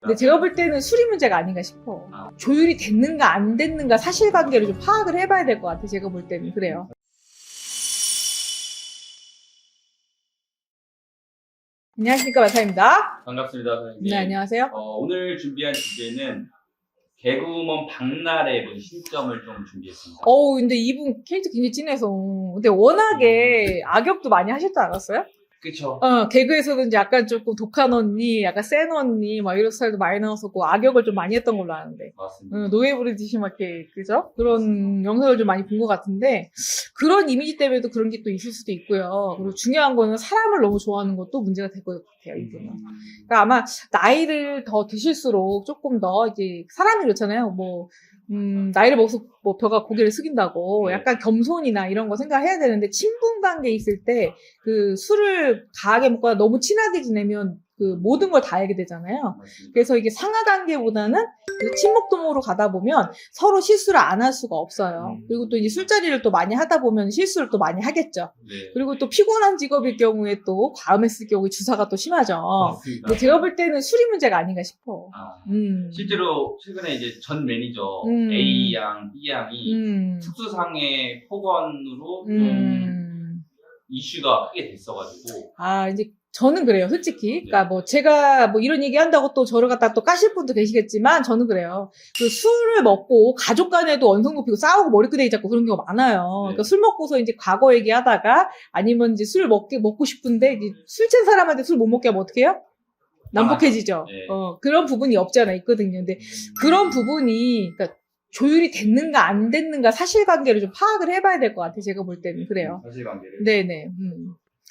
근데 제가 볼 때는 술이 문제가 아닌가 싶어. 조율이 됐는가 안 됐는가 사실관계를 좀 파악을 해봐야 될 것 같아. 제가 볼 때는 그래요. 안녕하십니까, 마사입니다. 반갑습니다, 선생님. 네, 안녕하세요. 오늘 준비한 주제는 개그우먼 박나래 분 신점을 좀 준비했습니다. 근데 이분 캐릭터 굉장히 진해서. 근데 워낙에 악역도 많이 하셨지 않았어요? 그쵸? 개그에서는 이제 약간 조금 독한 언니, 약간 센 언니, 막 이런 스타일도 많이 나왔었고, 악역을 좀 많이 했던 걸로 아는데. 맞습니다. 노예 부르듯이 막 이렇게, 그죠? 그런 영상을 좀 많이 본 것 같은데, 그런 이미지 때문에도 그런 게 또 있을 수도 있고요. 그리고 중요한 거는 사람을 너무 좋아하는 것도 문제가 될 것 같아요, 이분은. 그러니까 아마 나이를 더 드실수록 조금 더 이제, 사람이 그렇잖아요. 나이를 먹어서 뭐 벼가 고개를 숙인다고 약간 겸손이나 이런 거 생각해야 되는데 친분 관계에 있을 때 그 술을 가하게 먹거나 너무 친하게 지내면 그 모든 걸 다 알게 되잖아요. 맞습니다. 그래서 이게 상하 관계보다는 그 친목 도모로 가다 보면 서로 실수를 안 할 수가 없어요. 그리고 또 이제 술자리를 또 많이 하다 보면 실수를 또 많이 하겠죠. 네. 그리고 또 피곤한 직업일 경우에 또 과음했을 경우에 주사가 또 심하죠. 맞습니다. 근데 제가 볼 때는 술이 문제가 아닌가 싶어. 실제로 최근에 이제 전 매니저 A 양, B 양이 특수상해 폭언으로 좀 이슈가 크게 됐어가지고. 이제 저는 그래요, 솔직히. 그러니까 제가 이런 얘기 한다고 또 저를 갖다 또 까실 분도 계시겠지만 저는 그래요. 그 술을 먹고 가족 간에도 언성 높이고 싸우고 머리끄댕이 잡고 그런 경우가 많아요. 그러니까 술 먹고서 이제 과거 얘기하다가 아니면 이제 술 먹고 싶은데 술 취한 사람한테 술 못 먹게 하면 어떻게 해요? 난폭해지죠. 네. 그런 부분이 없지 않아 있거든요. 근데 그런 부분이, 그러니까 조율이 됐는가 안 됐는가 사실관계를 좀 파악을 해봐야 될 것 같아요. 제가 볼 때는 그래요. 사실관계를. 네네.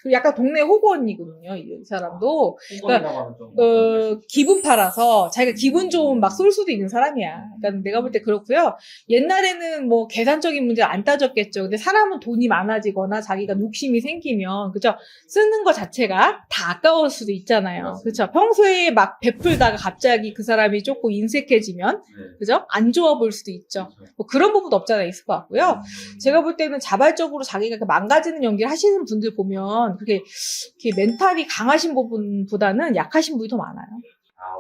그리고 약간 동네 호구 언니거든요, 이 사람도. 호구라고 하면 좀 기분 팔아서 자기가 기분 좋으면 막 쏠 수도 있는 사람이야. 그러니까 내가 볼 때 그렇고요. 옛날에는 뭐 계산적인 문제 안 따졌겠죠. 근데 사람은 돈이 많아지거나 자기가 욕심이 생기면, 그죠? 쓰는 거 자체가 다 아까울 수도 있잖아요. 그죠? 평소에 막 베풀다가 갑자기 그 사람이 조금 인색해지면, 네. 그죠? 안 좋아 보일 수도 있죠. 뭐 그런 부분도 없잖아 있을 것 같고요. 제가 볼 때는 자발적으로 자기가 이렇게 망가지는 연기를 하시는 분들 보면 그게 멘탈이 강하신 부분보다는 약하신 분이 더 많아요.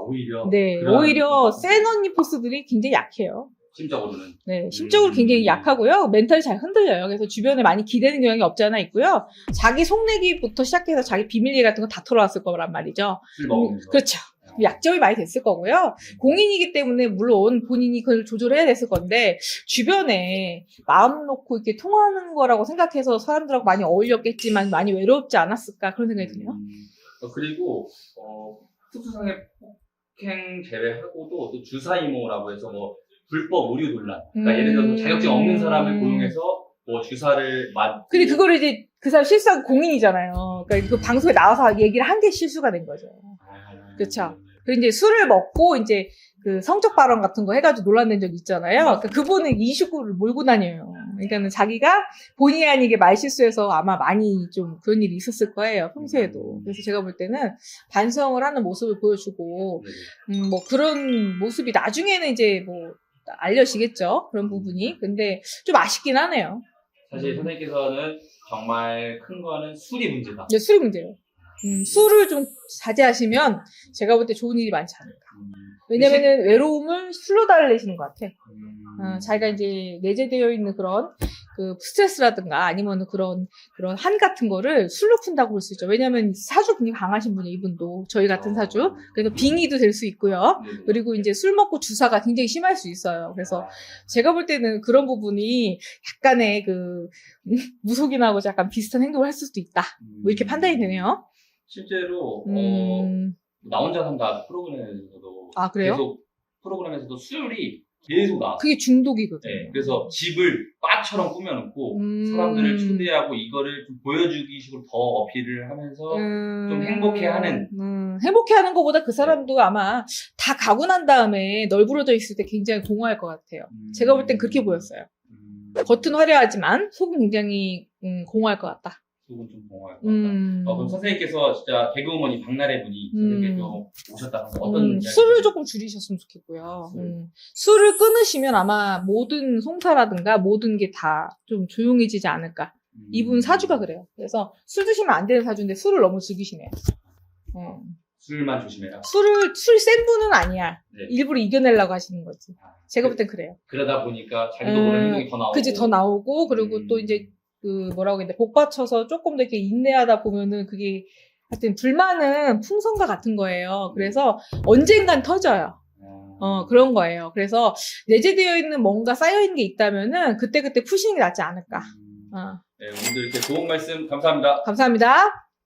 오히려. 네, 오히려 센 언니 포스들이 굉장히 약해요. 심적으로는. 네, 심적으로 굉장히 약하고요. 멘탈이 잘 흔들려요. 그래서 주변에 많이 기대는 경향이 없지 않아 있고요. 자기 속내기부터 시작해서 자기 비밀 얘기 같은 거 다 털어왔을 거란 말이죠. 술 먹으면서. 그렇죠. 약점이 많이 됐을 거고요. 공인이기 때문에 물론 본인이 그걸 조절해야 됐을 건데 주변에 마음 놓고 이렇게 통하는 거라고 생각해서 사람들하고 많이 어울렸겠지만 많이 외롭지 않았을까 그런 생각이 드네요. 그리고 특수상해 폭행 제외하고도 또 주사이모라고 해서 불법 의료 논란. 그러니까 예를 들어서 자격증 없는 사람을 고용해서 주사를 근데 그거를 이제 그 사람 실수한 공인이잖아요. 그러니까 그 방송에 나와서 얘기를 한 게 실수가 된 거죠. 그렇죠. 그리고 이제 술을 먹고 이제 그 성적 발언 같은 거 해가지고 논란된 적 있잖아요. 그러니까 그분은 이슈구를 몰고 다녀요. 그러니까는 자기가 본의 아니게 말 실수해서 아마 많이 좀 그런 일이 있었을 거예요. 평소에도. 그래서 제가 볼 때는 반성을 하는 모습을 보여주고, 그런 모습이 나중에는 이제 알려지겠죠. 그런 부분이. 근데 좀 아쉽긴 하네요. 사실 선생님께서는 정말 큰 거는 술이 문제다. 네, 술이 문제예요. 술을 좀 자제하시면 제가 볼 때 좋은 일이 많지 않을까. 왜냐면은 외로움을 술로 달래시는 것 같아. 자기가 이제 내재되어 있는 그런 그 스트레스라든가 아니면 그런 한 같은 거를 술로 푼다고 볼 수 있죠. 왜냐면 사주 굉장히 강하신 분이에요, 이분도. 저희 같은 사주. 그래서 빙의도 될 수 있고요. 그리고 이제 술 먹고 주사가 굉장히 심할 수 있어요. 그래서 제가 볼 때는 그런 부분이 약간의 무속인하고 약간 비슷한 행동을 할 수도 있다. 이렇게 판단이 되네요. 실제로 나 혼자 산다 프로그램에서도 그래요? 계속 프로그램에서도 술이 계속 나왔어요. 그게 중독이거든요. 네, 그래서 집을 바처럼 꾸며놓고 사람들을 초대하고 이거를 좀 보여주기 식으로 더 어필을 하면서 좀 행복해하는. 행복해하는 것보다 그 사람도 아마 다 가고 난 다음에 널브러져 있을 때 굉장히 공허할 것 같아요. 제가 볼 땐 그렇게 보였어요. 겉은 화려하지만 속은 굉장히 공허할 것 같다. 속은 좀 공허할 것 같다. 그럼 선생님께서 진짜 개그우먼이 박나래 분이 선생님께서 오셨다면 어떤 술을 조금 줄이셨으면 좋겠고요. 술을 끊으시면 아마 모든 송사라든가 모든 게 다 좀 조용해지지 않을까. 이분 사주가 그래요. 그래서 술 드시면 안 되는 사주인데 술을 너무 즐기시네요. 술만 조심해라. 술 센 분은 아니야. 네. 일부러 이겨내려고 하시는 거지. 제가 볼 땐 그래요. 그러다 보니까 자기도 모르는 행동이 더 나오고. 그치, 더 나오고, 그리고 또 이제, 뭐라고 해야 돼, 복받쳐서 조금 더 이렇게 인내하다 보면은 그게, 하여튼, 불만은 풍선과 같은 거예요. 그래서 언젠간 터져요. 그런 거예요. 그래서 내재되어 있는 뭔가 쌓여있는 게 있다면은, 그때그때 푸시는 게 낫지 않을까. 네, 오늘도 이렇게 좋은 말씀 감사합니다. 감사합니다.